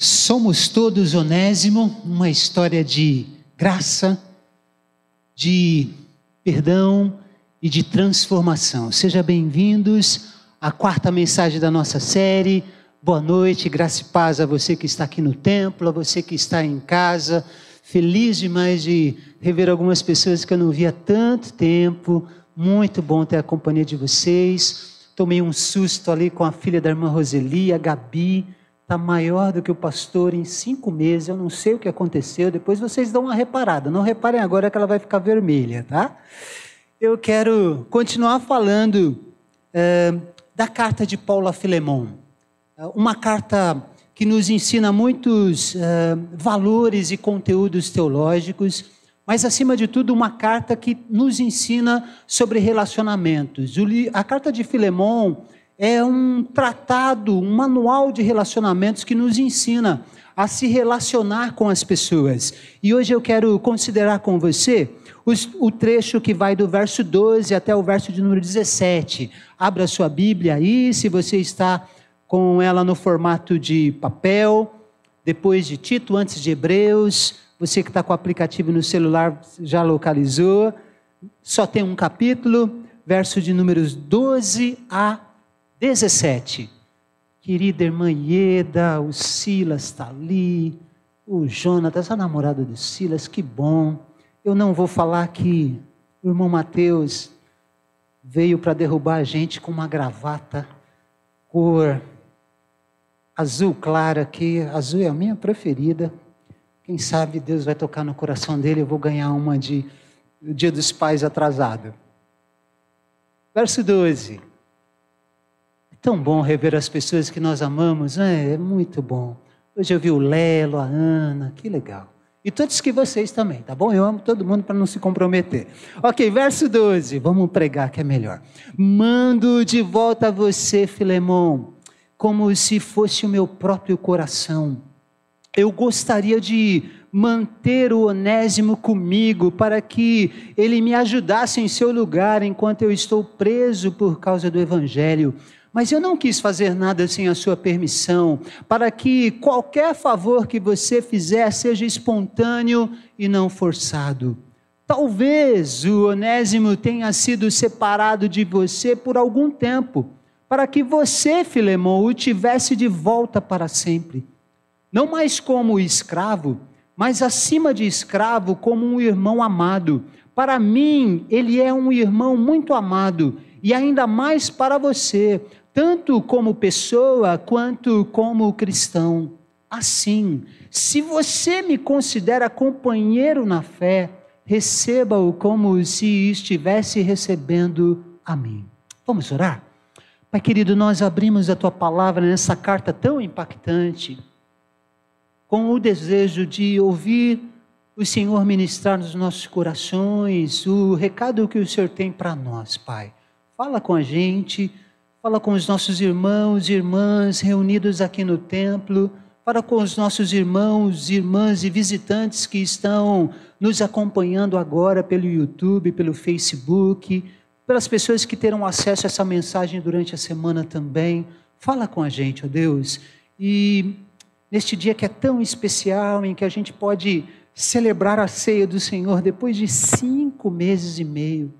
Somos todos Onésimo, uma história de graça, de perdão e de transformação. Sejam bem-vindos à quarta mensagem da nossa série. Boa noite, graça e paz a você que está aqui no templo, a você que está em casa. Feliz demais de rever algumas pessoas que eu não via há tanto tempo. Muito bom ter a companhia de vocês. Tomei um susto ali com a filha da irmã Roseli, a Gabi. Está maior do que o pastor em 5 meses, eu não sei o que aconteceu, depois vocês dão uma reparada, não reparem agora que ela vai ficar vermelha, tá? Eu quero continuar falando da carta de Paulo a Filemon, uma carta que nos ensina muitos valores e conteúdos teológicos, mas acima de tudo uma carta que nos ensina sobre relacionamentos. A carta de Filemon é um tratado, um manual de relacionamentos que nos ensina a se relacionar com as pessoas. E hoje eu quero considerar com você o trecho que vai do verso 12 até o verso de número 17. Abra sua Bíblia aí, se você está com ela no formato de papel, depois de Tito, antes de Hebreus. Você que está com o aplicativo no celular já localizou. Só tem um capítulo, verso de números 12 a 17. Querida irmã Ieda, o Silas está ali, o Jonatas, a namorada do Silas, que bom. Eu não vou falar que o irmão Mateus veio para derrubar a gente com uma gravata cor azul clara, que azul é a minha preferida. Quem sabe Deus vai tocar no coração dele, eu vou ganhar uma de Dia dos Pais atrasado. Verso 12. Tão bom rever as pessoas que nós amamos, é muito bom. Hoje eu vi o Lelo, a Ana, que legal. E todos que vocês também, tá bom? Eu amo todo mundo para não se comprometer. Ok, verso 12, vamos pregar que é melhor. Mando de volta a você, Filemon, como se fosse o meu próprio coração. Eu gostaria de manter o Onésimo comigo para que ele me ajudasse em seu lugar enquanto eu estou preso por causa do Evangelho. Mas eu não quis fazer nada sem a sua permissão, para que qualquer favor que você fizer seja espontâneo e não forçado. Talvez o Onésimo tenha sido separado de você por algum tempo, para que você, Filemon, o tivesse de volta para sempre. Não mais como escravo, mas acima de escravo, como um irmão amado. Para mim, ele é um irmão muito amado, e ainda mais para você, tanto como pessoa, quanto como cristão. Assim, se você me considera companheiro na fé, receba-o como se estivesse recebendo a mim. Vamos orar? Pai querido, nós abrimos a Tua palavra nessa carta tão impactante, com o desejo de ouvir o Senhor ministrar nos nossos corações, o recado que o Senhor tem para nós, Pai. Fala com a gente, fala com os nossos irmãos e irmãs reunidos aqui no templo, fala com os nossos irmãos, irmãs e visitantes que estão nos acompanhando agora pelo YouTube, pelo Facebook, pelas pessoas que terão acesso a essa mensagem durante a semana também. Fala com a gente, ó Deus, e neste dia que é tão especial, em que a gente pode celebrar a ceia do Senhor depois de 5 meses e meio,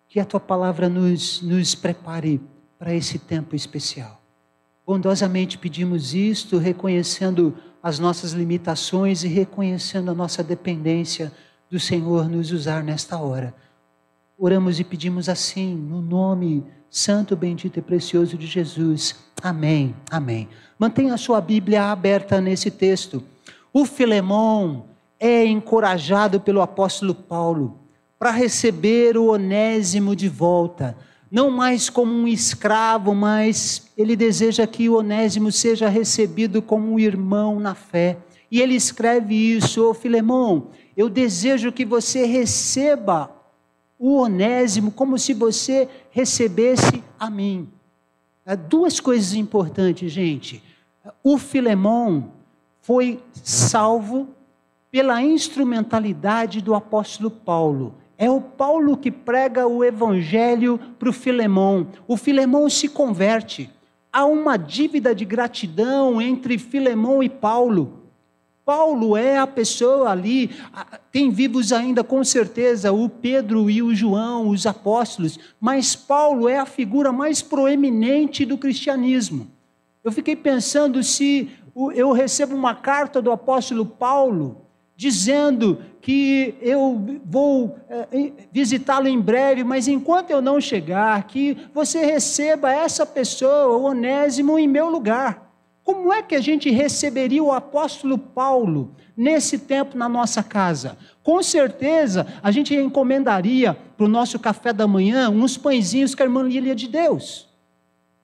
que a Tua palavra nos prepare para esse tempo especial. Bondosamente pedimos isto, reconhecendo as nossas limitações e reconhecendo a nossa dependência do Senhor nos usar nesta hora. Oramos e pedimos assim, no nome santo, bendito e precioso de Jesus. Amém, amém. Mantenha a sua Bíblia aberta nesse texto. O Filemon é encorajado pelo apóstolo Paulo para receber o Onésimo de volta. Não mais como um escravo, mas ele deseja que o Onésimo seja recebido como um irmão na fé. E ele escreve isso: ô Filemon, eu desejo que você receba o Onésimo como se você recebesse a mim. 2 coisas importantes, gente. O Filemon foi salvo pela instrumentalidade do apóstolo Paulo. É o Paulo que prega o evangelho para o Filemon. O Filemon se converte. há uma dívida de gratidão entre Filemão e Paulo. Paulo é a pessoa ali, tem vivos ainda com certeza o Pedro e o João, os apóstolos, mas Paulo é a figura mais proeminente do cristianismo. Eu fiquei pensando se eu recebo uma carta do apóstolo Paulo, dizendo que eu vou visitá-lo em breve, mas enquanto eu não chegar, que você receba essa pessoa, o Onésimo, em meu lugar. Como é que a gente receberia o apóstolo Paulo nesse tempo na nossa casa? Com certeza, a gente encomendaria para o nosso café da manhã uns pãezinhos que a irmã Lília de Deus.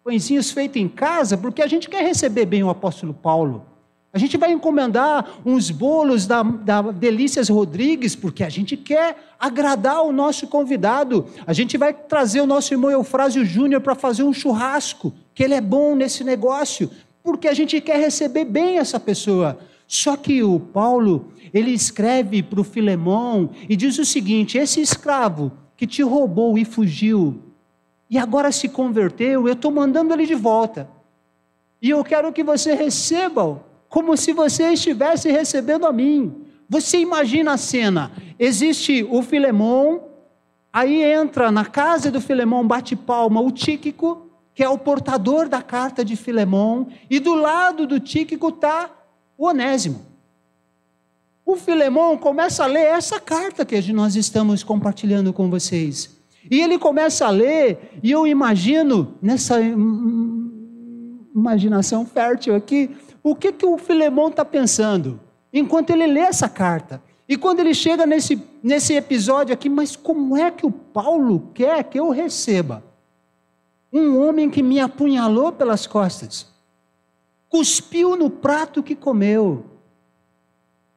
Pãezinhos feitos em casa, porque a gente quer receber bem o apóstolo Paulo. A gente vai encomendar uns bolos da Delícias Rodrigues, porque a gente quer agradar o nosso convidado. A gente vai trazer o nosso irmão Eufrásio Júnior para fazer um churrasco, que ele é bom nesse negócio, porque a gente quer receber bem essa pessoa. Só que o Paulo, ele escreve para o Filemão e diz o seguinte: esse escravo que te roubou e fugiu, e agora se converteu, eu estou mandando ele de volta. E eu quero que você receba-o, como se você estivesse recebendo a mim. Você imagina a cena, existe o Filemão, aí entra na casa do Filemão, bate palma o Tíquico, que é o portador da carta de Filemão, e do lado do Tíquico está o Onésimo. O Filemão começa a ler essa carta que nós estamos compartilhando com vocês. E ele começa a ler, e eu imagino, nessa imaginação fértil aqui, o que o Filemão está pensando, enquanto ele lê essa carta. E quando ele chega nesse episódio aqui, mas como é que o Paulo quer que eu receba um homem que me apunhalou pelas costas, cuspiu no prato que comeu,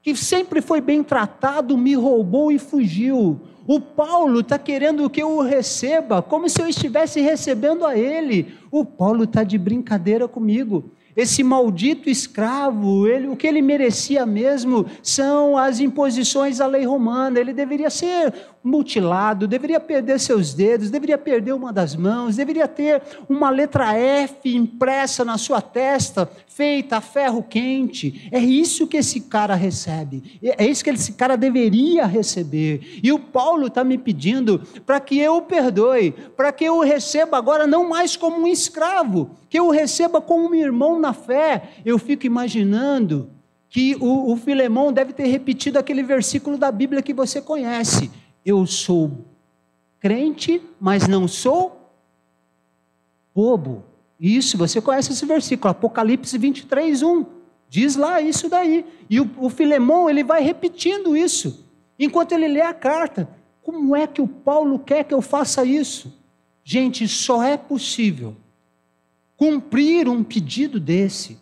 que sempre foi bem tratado, me roubou e fugiu? O Paulo está querendo que eu o receba, como se eu estivesse recebendo a ele. O Paulo está de brincadeira comigo. Esse maldito escravo, o que ele merecia mesmo são as imposições da lei romana. Ele deveria ser mutilado, deveria perder seus dedos, deveria perder uma das mãos, deveria ter uma letra F impressa na sua testa, feita a ferro quente. É isso que esse cara recebe, é isso que esse cara deveria receber. E o Paulo está me pedindo para que eu o perdoe, para que eu o receba agora não mais como um escravo, que eu o receba como um irmão na fé. Eu fico imaginando que o Filemão deve ter repetido aquele versículo da Bíblia que você conhece: eu sou crente, mas não sou bobo. Isso, você conhece esse versículo, Apocalipse 23:1, diz lá isso daí. E o Filemão, ele vai repetindo isso, enquanto ele lê a carta. Como é que o Paulo quer que eu faça isso? Gente, só é possível cumprir um pedido desse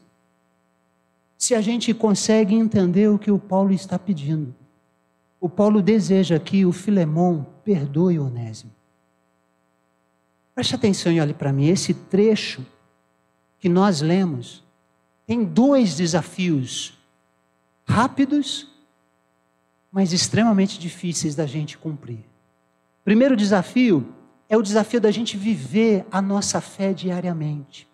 se a gente consegue entender o que o Paulo está pedindo. O Paulo deseja que o Filemão perdoe o Onésimo. Preste atenção e olhe para mim, esse trecho que nós lemos tem dois desafios rápidos, mas extremamente difíceis da gente cumprir. O primeiro desafio é o desafio da gente viver a nossa fé diariamente.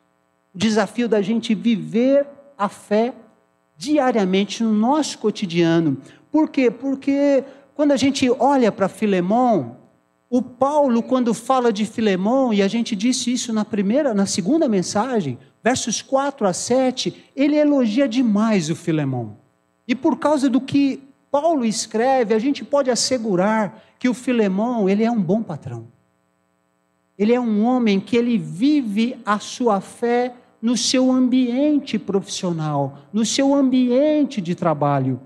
O desafio da gente viver a fé diariamente no nosso cotidiano. Por quê? Porque quando a gente olha para Filemão, o Paulo, quando fala de Filemão, e a gente disse isso na segunda mensagem, versos 4-7, ele elogia demais o Filemão. E por causa do que Paulo escreve, a gente pode assegurar que o Filemão, ele é um bom patrão. Ele é um homem que ele vive a sua fé no seu ambiente profissional, no seu ambiente de trabalho.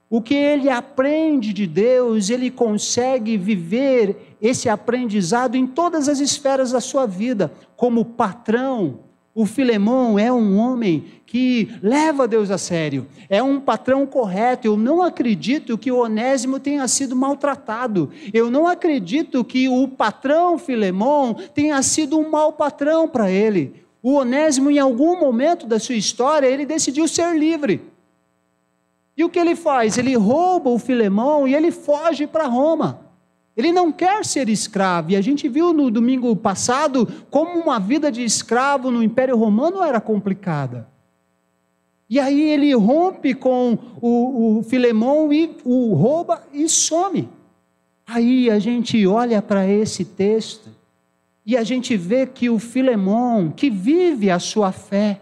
O que ele aprende de Deus, ele consegue viver esse aprendizado em todas as esferas da sua vida. Como patrão, o Filemão é um homem que leva Deus a sério, é um patrão correto. Eu não acredito que o Onésimo tenha sido maltratado, eu não acredito que o patrão Filemão tenha sido um mau patrão para ele. O Onésimo, em algum momento da sua história, ele decidiu ser livre. E o que ele faz? Ele rouba o Filemão e ele foge para Roma. Ele não quer ser escravo. E a gente viu no domingo passado como uma vida de escravo no Império Romano era complicada. E aí ele rompe com o Filemão e o rouba e some. Aí a gente olha para esse texto e a gente vê que o Filemão, que vive a sua fé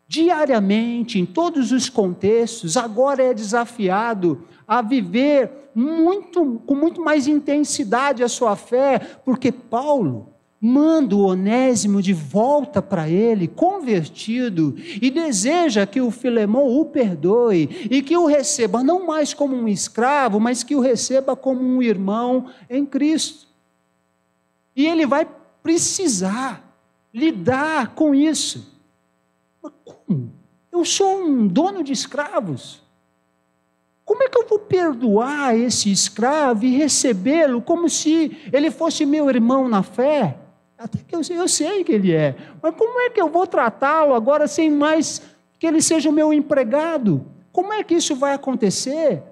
diariamente, em todos os contextos, agora é desafiado a viver com muito mais intensidade a sua fé, porque Paulo manda o Onésimo de volta para ele, convertido, e deseja que o Filemão o perdoe, e que o receba não mais como um escravo, mas que o receba como um irmão em Cristo. E ele vai precisar lidar com isso. Mas como? Eu sou um dono de escravos. Como é que eu vou perdoar esse escravo e recebê-lo como se ele fosse meu irmão na fé? Até que eu sei que ele é. Mas como é que eu vou tratá-lo agora sem mais que ele seja o meu empregado? Como é que isso vai acontecer?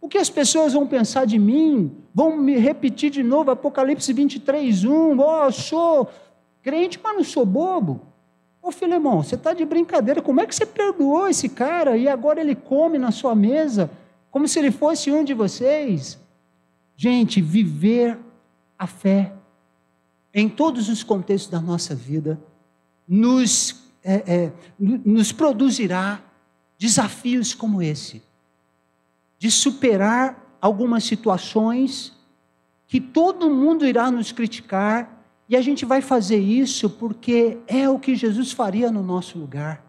O que as pessoas vão pensar de mim? Vão me repetir de novo Apocalipse 23:1. Eu sou crente, mas não sou bobo. Ô Filemão, você está de brincadeira. Como é que você perdoou esse cara e agora ele come na sua mesa como se ele fosse um de vocês? Gente, viver a fé em todos os contextos da nossa vida nos produzirá desafios como esse, de superar algumas situações que todo mundo irá nos criticar, e a gente vai fazer isso porque é o que Jesus faria no nosso lugar.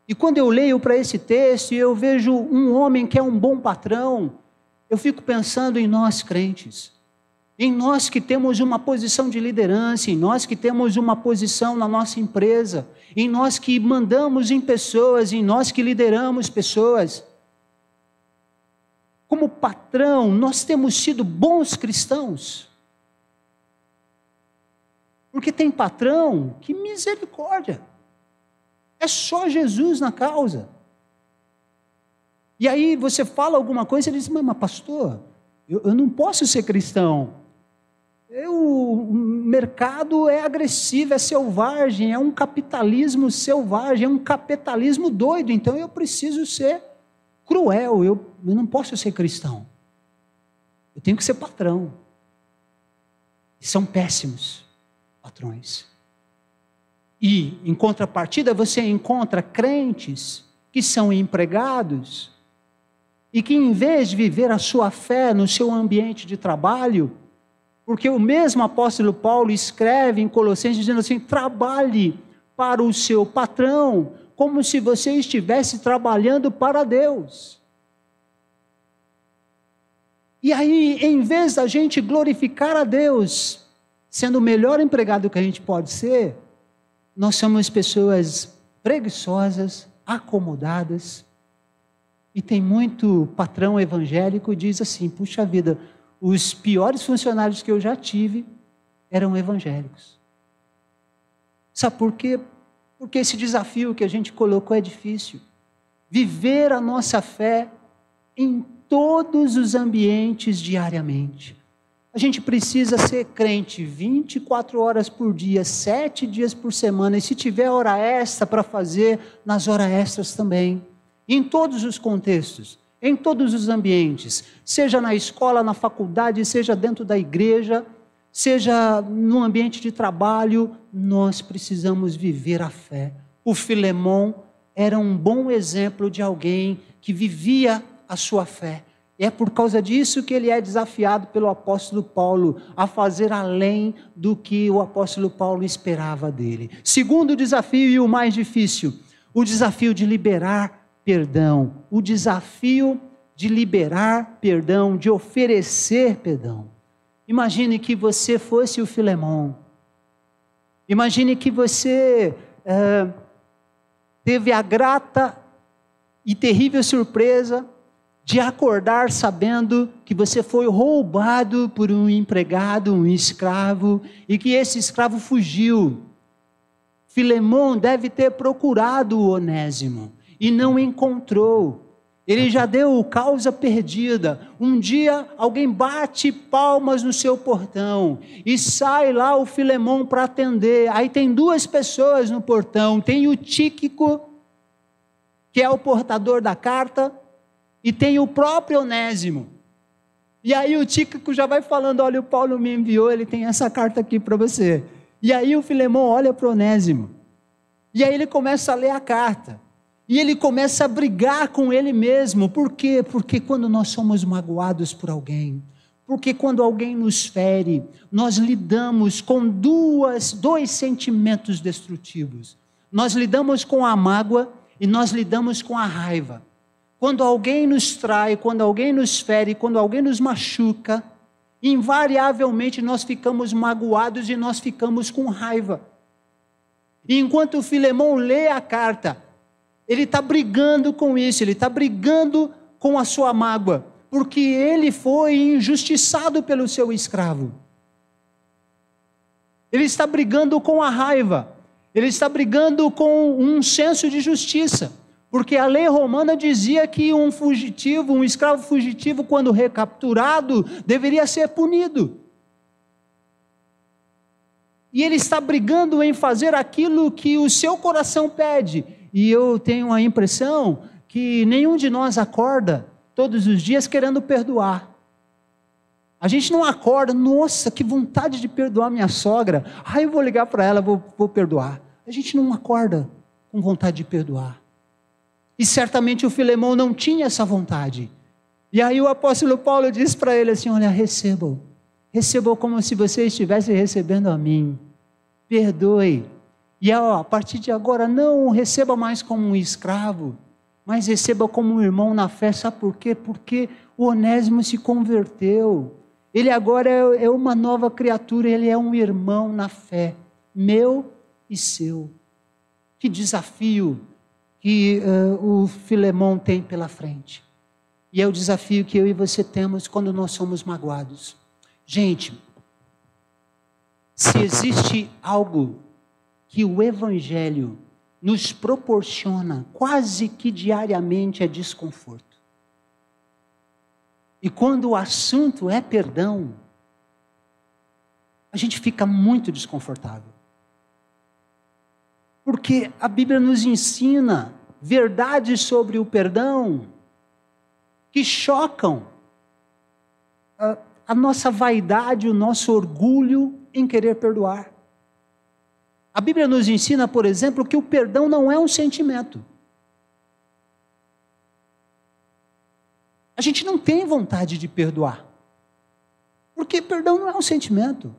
E quando eu leio para esse texto e eu vejo um homem que é um bom patrão, eu fico pensando em nós crentes, em nós que temos uma posição de liderança, em nós que temos uma posição na nossa empresa, em nós que mandamos em pessoas, em nós que lideramos pessoas. Como patrão, nós temos sido bons cristãos. Porque tem patrão que misericórdia. É só Jesus na causa. E aí você fala alguma coisa e ele diz, mas pastor, eu não posso ser cristão. O mercado é agressivo, é selvagem, é um capitalismo selvagem, é um capitalismo doido, então eu preciso ser cruel, eu não posso ser cristão. Eu tenho que ser patrão. E são péssimos patrões. E, em contrapartida, você encontra crentes que são empregados e que, em vez de viver a sua fé no seu ambiente de trabalho, porque o mesmo apóstolo Paulo escreve em Colossenses dizendo assim, trabalhe para o seu patrão, como se você estivesse trabalhando para Deus. E aí, em vez da gente glorificar a Deus, sendo o melhor empregado que a gente pode ser, nós somos pessoas preguiçosas, acomodadas, e tem muito patrão evangélico que diz assim, puxa vida, os piores funcionários que eu já tive eram evangélicos. Sabe por quê? Porque esse desafio que a gente colocou é difícil. Viver a nossa fé em todos os ambientes diariamente. A gente precisa ser crente 24 horas por dia, 7 dias por semana, e se tiver hora extra para fazer, nas horas extras também. Em todos os contextos, em todos os ambientes, seja na escola, na faculdade, seja dentro da igreja, seja no ambiente de trabalho, nós precisamos viver a fé. O Filemão era um bom exemplo de alguém que vivia a sua fé. É por causa disso que ele é desafiado pelo apóstolo Paulo a fazer além do que o apóstolo Paulo esperava dele. Segundo desafio e o mais difícil, o desafio de liberar perdão. O desafio de liberar perdão, de oferecer perdão. Imagine que você fosse o Filemão. Imagine que você teve a grata e terrível surpresa de acordar sabendo que você foi roubado por um empregado, um escravo, e que esse escravo fugiu. Filemão deve ter procurado o Onésimo e não encontrou. Ele já deu causa perdida. Um dia alguém bate palmas no seu portão e sai lá o Filemão para atender. Aí tem duas pessoas no portão. Tem o Tíquico, que é o portador da carta, e tem o próprio Onésimo. E aí o Tíquico já vai falando, olha, o Paulo me enviou, ele tem essa carta aqui para você. E aí o Filemão olha para o Onésimo. E aí ele começa a ler a carta. E ele começa a brigar com ele mesmo. Por quê? Porque quando nós somos magoados por alguém, porque quando alguém nos fere, nós lidamos com dois sentimentos destrutivos. Nós lidamos com a mágoa e nós lidamos com a raiva. Quando alguém nos trai, quando alguém nos fere, quando alguém nos machuca, invariavelmente nós ficamos magoados e nós ficamos com raiva. E enquanto o Filemão lê a carta, ele está brigando com isso, ele está brigando com a sua mágoa, porque ele foi injustiçado pelo seu escravo. Ele está brigando com a raiva, ele está brigando com um senso de justiça, porque a lei romana dizia que um fugitivo, um escravo fugitivo, quando recapturado, deveria ser punido. E ele está brigando em fazer aquilo que o seu coração pede. E eu tenho a impressão que nenhum de nós acorda todos os dias querendo perdoar. A gente não acorda, nossa, que vontade de perdoar minha sogra. Eu vou ligar para ela, vou perdoar. A gente não acorda com vontade de perdoar. E certamente o Filemão não tinha essa vontade. E aí o apóstolo Paulo diz para ele assim, olha, recebam como se você estivesse recebendo a mim. Perdoe. E a partir de agora, não o receba mais como um escravo, mas receba como um irmão na fé. Sabe por quê? Porque o Onésimo se converteu. Ele agora é uma nova criatura, ele é um irmão na fé, meu e seu. Que desafio que o Filemão tem pela frente. E é o desafio que eu e você temos quando nós somos magoados. Gente, se existe algo que o Evangelho nos proporciona quase que diariamente é desconforto. E quando o assunto é perdão, a gente fica muito desconfortável. Porque a Bíblia nos ensina verdades sobre o perdão que chocam a nossa vaidade, o nosso orgulho em querer perdoar. A Bíblia nos ensina, por exemplo, que o perdão não é um sentimento. A gente não tem vontade de perdoar, porque perdão não é um sentimento.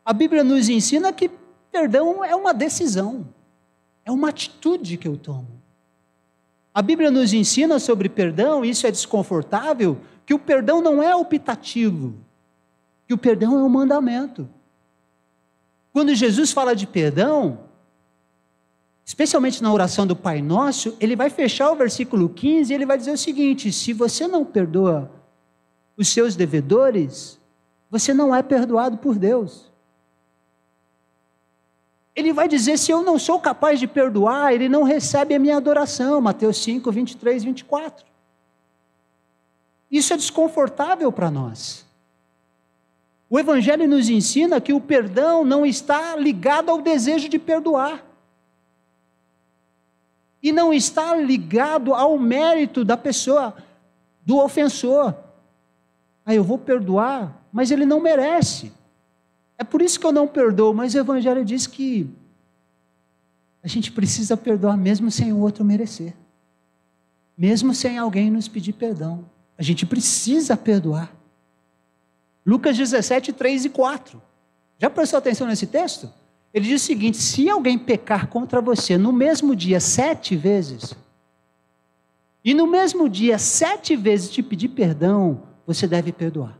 A Bíblia nos ensina que perdão é uma decisão, é uma atitude que eu tomo. A Bíblia nos ensina sobre perdão, e isso é desconfortável, que o perdão não é optativo, que o perdão é um mandamento. Quando Jesus fala de perdão, especialmente na oração do Pai Nosso, ele vai fechar o versículo 15 e ele vai dizer o seguinte: se você não perdoa os seus devedores, você não é perdoado por Deus. Ele vai dizer, se eu não sou capaz de perdoar, ele não recebe a minha adoração. Mateus 5, 23, 24. Isso é desconfortável para nós. O Evangelho nos ensina que o perdão não está ligado ao desejo de perdoar. E não está ligado ao mérito da pessoa, do ofensor. Eu vou perdoar, mas ele não merece. É por isso que eu não perdoo, mas o Evangelho diz que a gente precisa perdoar mesmo sem o outro merecer. Mesmo sem alguém nos pedir perdão. A gente precisa perdoar. Lucas 17, 3 e 4. Já prestou atenção nesse texto? Ele diz o seguinte: se alguém pecar contra você no mesmo dia 7 vezes, e no mesmo dia 7 vezes te pedir perdão, você deve perdoar.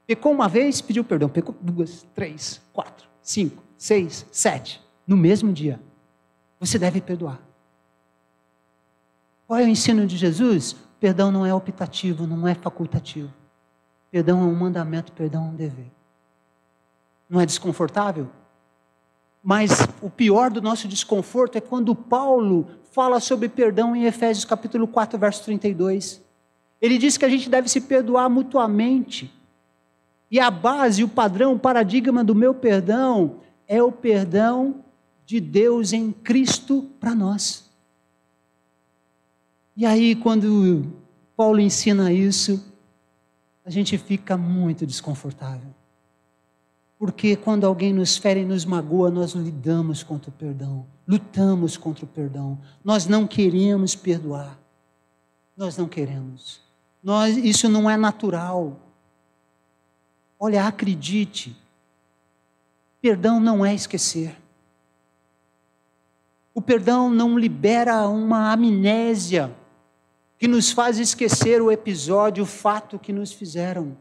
Pecou uma vez, pediu perdão. Pecou 2, 3, 4, 5, 6, 7. No mesmo dia. Você deve perdoar. Qual é o ensino de Jesus? Perdão não é optativo, não é facultativo. Perdão é um mandamento, perdão é um dever. Não é desconfortável? Mas o pior do nosso desconforto é quando Paulo fala sobre perdão em Efésios capítulo 4, verso 32. Ele diz que a gente deve se perdoar mutuamente. E a base, o padrão, o paradigma do meu perdão é o perdão de Deus em Cristo para nós. E aí, quando Paulo ensina isso, a gente fica muito desconfortável. Porque quando alguém nos fere e nos magoa, nós lidamos contra o perdão, lutamos contra o perdão. Nós não queremos perdoar. Nós não queremos. Isso não é natural. Olha, acredite, perdão não é esquecer. O perdão não libera uma amnésia que nos faz esquecer o episódio, o fato que nos fizeram.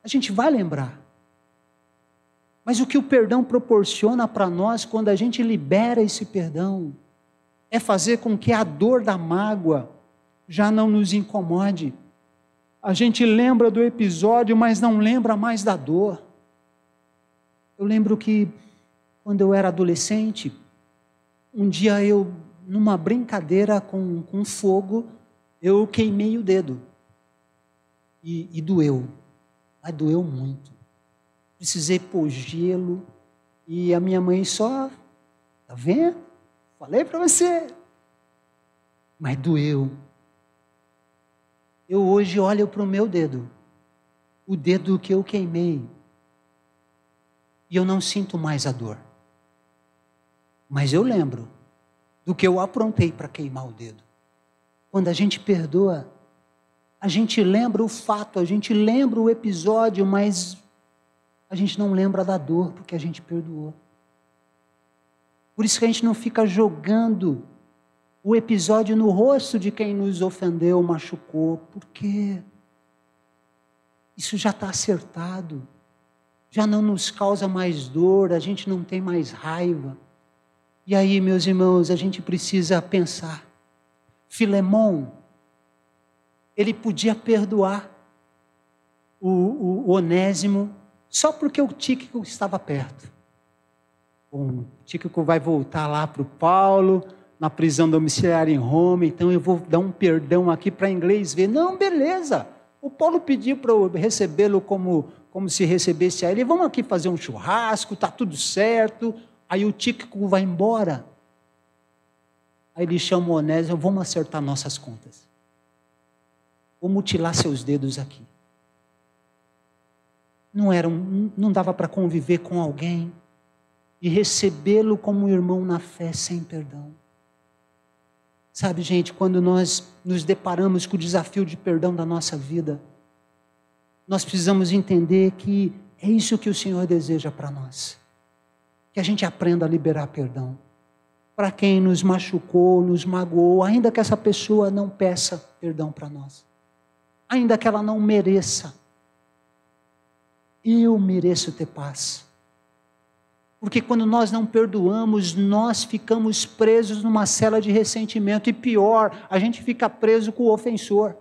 A gente vai lembrar. Mas o que o perdão proporciona para nós, quando a gente libera esse perdão, é fazer com que a dor da mágoa já não nos incomode. A gente lembra do episódio, mas não lembra mais da dor. Eu lembro que, quando eu era adolescente, um dia eu, numa brincadeira com fogo, eu queimei o dedo. E doeu. Mas doeu muito. Precisei pôr gelo. E a minha mãe só... Tá vendo? Falei para você. Mas doeu. Eu hoje olho para o meu dedo. O dedo que eu queimei. E eu não sinto mais a dor. Mas eu lembro do que eu aprontei para queimar o dedo. Quando a gente perdoa, a gente lembra o fato, a gente lembra o episódio, mas a gente não lembra da dor, porque a gente perdoou. Por isso que a gente não fica jogando o episódio no rosto de quem nos ofendeu, machucou, porque isso já está acertado, já não nos causa mais dor, a gente não tem mais raiva. E aí, meus irmãos, a gente precisa pensar. Filemão, ele podia perdoar o Onésimo só porque o Tíquico estava perto. O Tíquico vai voltar lá para o Paulo, na prisão domiciliar em Roma, então eu vou dar um perdão aqui para inglês ver. Não, beleza. O Paulo pediu para eu recebê-lo como se recebesse a ele. Vamos aqui fazer um churrasco, está tudo certo. Aí o Tíquico vai embora. Aí ele chama o Onésimo, vamos acertar nossas contas. Vou mutilar seus dedos aqui. Não dava para conviver com alguém e recebê-lo como irmão na fé sem perdão. Sabe, gente, quando nós nos deparamos com o desafio de perdão da nossa vida, nós precisamos entender que é isso que o Senhor deseja para nós. Que a gente aprenda a liberar perdão. Para quem nos machucou, nos magoou, ainda que essa pessoa não peça perdão para nós. Ainda que ela não mereça. Eu mereço ter paz. Porque quando nós não perdoamos, nós ficamos presos numa cela de ressentimento. E pior, a gente fica preso com o ofensor.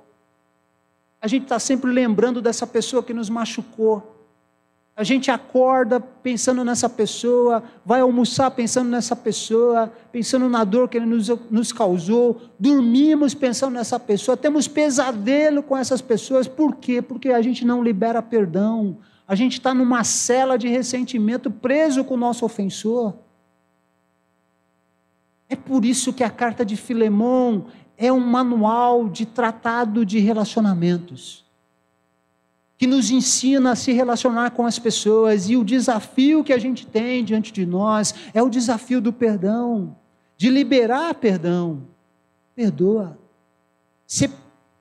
A gente está sempre lembrando dessa pessoa que nos machucou. A gente acorda pensando nessa pessoa, vai almoçar pensando nessa pessoa, pensando na dor que ele nos causou, dormimos pensando nessa pessoa, temos pesadelo com essas pessoas. Por quê? Porque a gente não libera perdão. A gente está numa cela de ressentimento, preso com o nosso ofensor. É por isso que a carta de Filemão é um manual de tratado de relacionamentos, que nos ensina a se relacionar com as pessoas, e o desafio que a gente tem diante de nós é o desafio do perdão, de liberar perdão. Perdoa. Você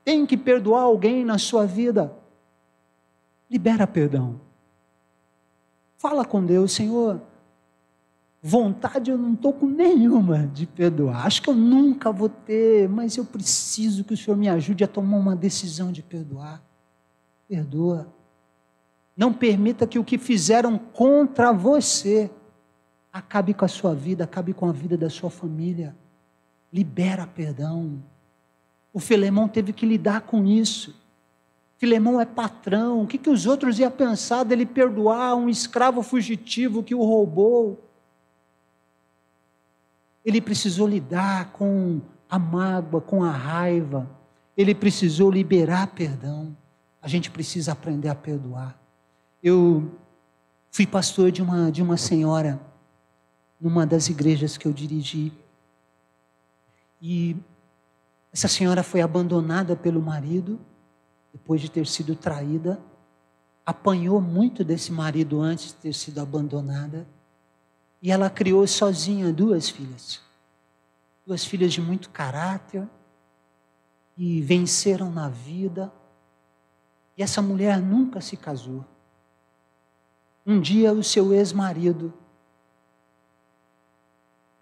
tem que perdoar alguém na sua vida, libera perdão. Fala com Deus, Senhor, vontade eu não estou com nenhuma de perdoar, acho que eu nunca vou ter, mas eu preciso que o Senhor me ajude a tomar uma decisão de perdoar. Perdoa. Não permita que o que fizeram contra você acabe com a sua vida, acabe com a vida da sua família. Libera perdão. O Filemão teve que lidar com isso. Filemão é patrão. O que os outros iam pensar dele perdoar um escravo fugitivo que o roubou? ele precisou lidar com a mágoa, com a raiva, ele precisou liberar perdão. A gente precisa aprender a perdoar. Eu fui pastor de uma senhora, numa das igrejas que eu dirigi, e essa senhora foi abandonada pelo marido, depois de ter sido traída, apanhou muito desse marido antes de ter sido abandonada, e ela criou sozinha 2 filhas. 2 filhas de muito caráter, e venceram na vida. E essa mulher nunca se casou. Um dia o seu ex-marido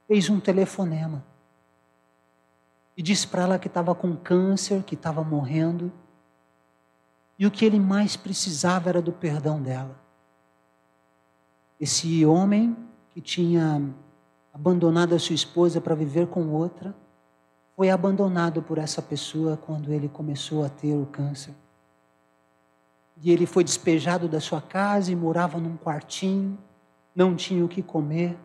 fez um telefonema e disse para ela que estava com câncer, que estava morrendo, e o que ele mais precisava era do perdão dela. Esse homem que tinha abandonado a sua esposa para viver com outra, foi abandonado por essa pessoa quando ele começou a ter o câncer. E ele foi despejado da sua casa e morava num quartinho, não tinha o que comer.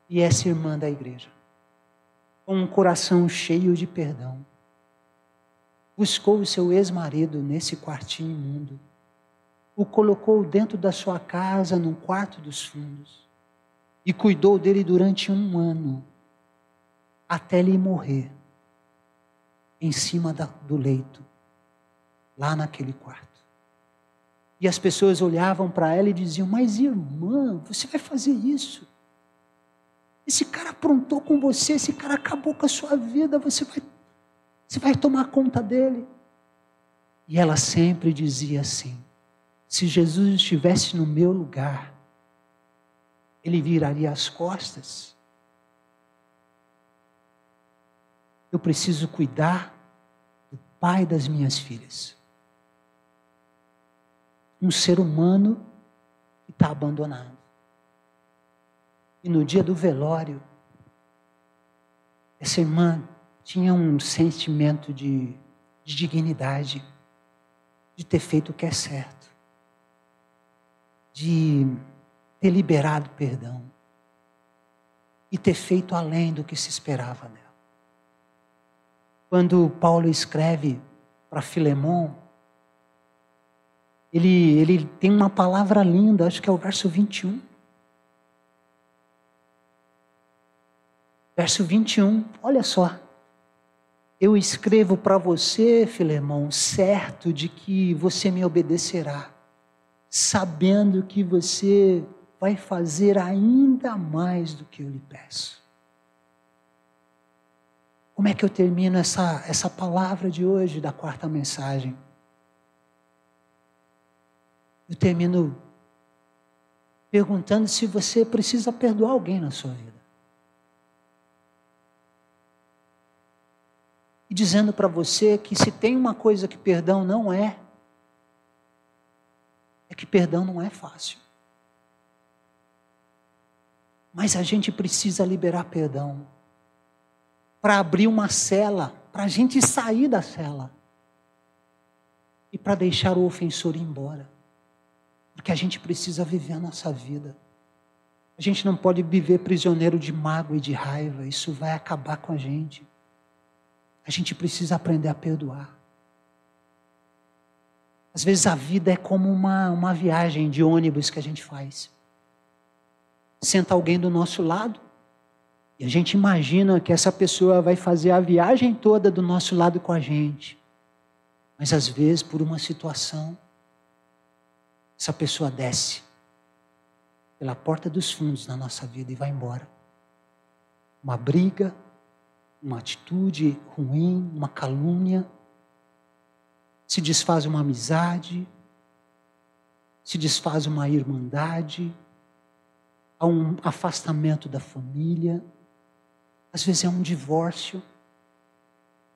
E essa irmã da igreja, com um coração cheio de perdão, buscou o seu ex-marido nesse quartinho imundo, o colocou dentro da sua casa, num quarto dos fundos, e cuidou dele durante 1 ano, até ele morrer, em cima do leito, lá naquele quarto. E as pessoas olhavam para ela e diziam: mas irmã, você vai fazer isso? Esse cara aprontou com você, esse cara acabou com a sua vida, você vai tomar conta dele. E ela sempre dizia assim: se Jesus estivesse no meu lugar, ele viraria as costas. Eu preciso cuidar do pai das minhas filhas. Um ser humano que está abandonado. E no dia do velório, essa irmã tinha um sentimento de dignidade, de ter feito o que é certo, de ter liberado perdão e ter feito além do que se esperava dela. Quando Paulo escreve para Filemon, ele tem uma palavra linda, acho que é o verso 21. Verso 21, olha só. Eu escrevo para você, Filemon, certo de que você me obedecerá, sabendo que você vai fazer ainda mais do que eu lhe peço. Como é que eu termino essa palavra de hoje, da 4ª mensagem? Eu termino perguntando se você precisa perdoar alguém na sua vida. E dizendo para você que se tem uma coisa que perdão não é que perdão não é fácil. Mas a gente precisa liberar perdão para abrir uma cela, para a gente sair da cela e para deixar o ofensor ir embora. Porque a gente precisa viver a nossa vida. A gente não pode viver prisioneiro de mágoa e de raiva, isso vai acabar com a gente. A gente precisa aprender a perdoar. Às vezes a vida é como uma viagem de ônibus que a gente faz. Senta alguém do nosso lado e a gente imagina que essa pessoa vai fazer a viagem toda do nosso lado com a gente. Mas às vezes, por uma situação, essa pessoa desce pela porta dos fundos na nossa vida e vai embora. Uma briga, uma atitude ruim, uma calúnia, se desfaz uma amizade, se desfaz uma irmandade, há um afastamento da família, às vezes é um divórcio,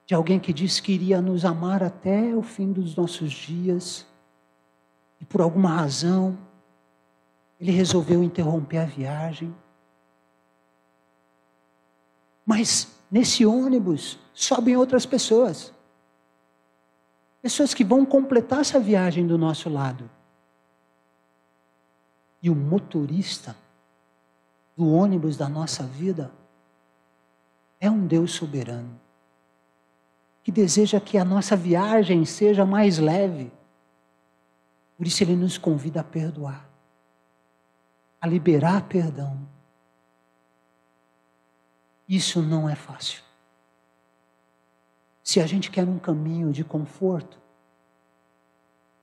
de alguém que disse que iria nos amar até o fim dos nossos dias, e por alguma razão, ele resolveu interromper a viagem. Mas nesse ônibus sobem outras pessoas. Pessoas que vão completar essa viagem do nosso lado. E o motorista do ônibus da nossa vida é um Deus soberano, que deseja que a nossa viagem seja mais leve. Por isso Ele nos convida a perdoar, a liberar perdão. Isso não é fácil. Se a gente quer um caminho de conforto,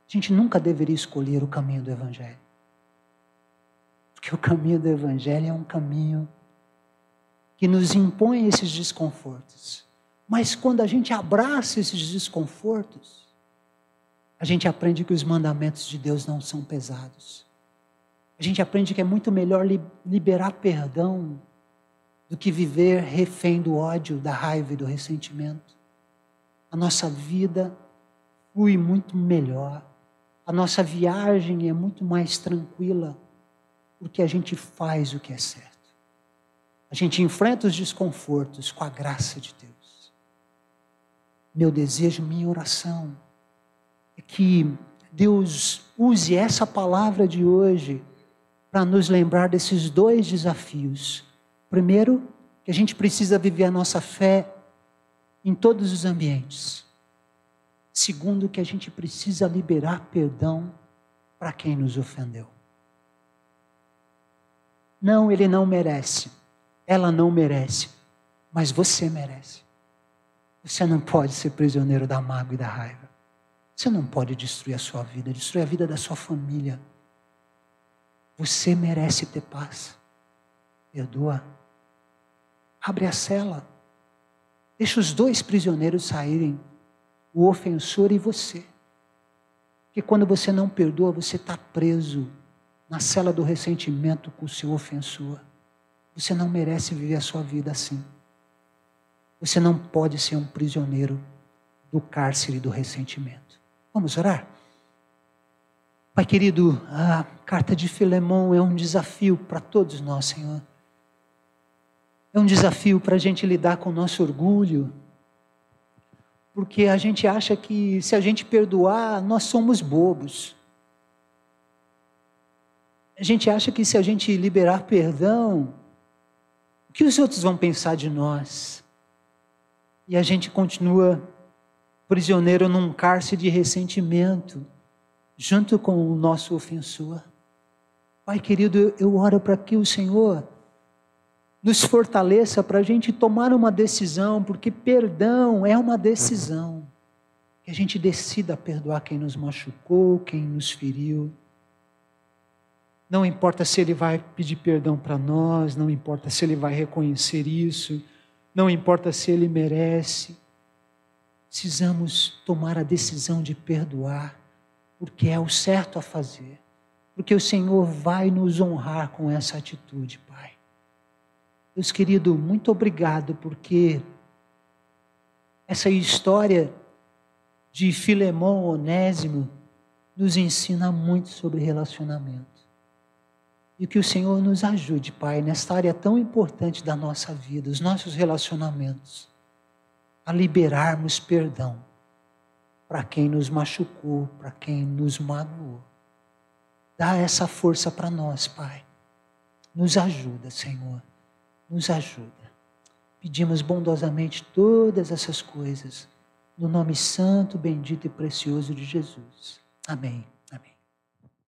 a gente nunca deveria escolher o caminho do Evangelho. Porque o caminho do Evangelho é um caminho que nos impõe esses desconfortos. Mas quando a gente abraça esses desconfortos, a gente aprende que os mandamentos de Deus não são pesados. A gente aprende que é muito melhor liberar perdão do que viver refém do ódio, da raiva e do ressentimento. A nossa vida flui muito melhor. A nossa viagem é muito mais tranquila, porque a gente faz o que é certo. A gente enfrenta os desconfortos com a graça de Deus. Meu desejo, minha oração é que Deus use essa palavra de hoje para nos lembrar desses dois desafios. Primeiro, que a gente precisa viver a nossa fé em todos os ambientes. Segundo, que a gente precisa liberar perdão para quem nos ofendeu. Não, ele não merece. Ela não merece. Mas você merece. Você não pode ser prisioneiro da mágoa e da raiva. Você não pode destruir a sua vida, destruir a vida da sua família. Você merece ter paz. Perdoa. Abre a cela. Deixa os dois prisioneiros saírem, o ofensor e você. Porque quando você não perdoa, você está preso na cela do ressentimento com o seu ofensor. Você não merece viver a sua vida assim. Você não pode ser um prisioneiro do cárcere do ressentimento. Vamos orar? Pai querido, a carta de Filemão é um desafio para todos nós, Senhor. É um desafio para a gente lidar com o nosso orgulho, porque a gente acha que se a gente perdoar, nós somos bobos. A gente acha que se a gente liberar perdão, o que os outros vão pensar de nós? E a gente continua prisioneiro num cárcere de ressentimento, junto com o nosso ofensor. Pai querido, eu oro para que o Senhor nos fortaleça para a gente tomar uma decisão, porque perdão é uma decisão. Que a gente decida perdoar quem nos machucou, quem nos feriu. Não importa se ele vai pedir perdão para nós, não importa se ele vai reconhecer isso, não importa se ele merece. Precisamos tomar a decisão de perdoar, porque é o certo a fazer. Porque o Senhor vai nos honrar com essa atitude, Pai. Deus querido, muito obrigado, porque essa história de Filemão, Onésimo, nos ensina muito sobre relacionamento. E que o Senhor nos ajude, Pai, nesta área tão importante da nossa vida, os nossos relacionamentos, a liberarmos perdão para quem nos machucou, para quem nos magoou. Dá essa força para nós, Pai. Nos ajuda, Senhor. Nos ajuda. Pedimos bondosamente todas essas coisas, no nome santo, bendito e precioso de Jesus. Amém.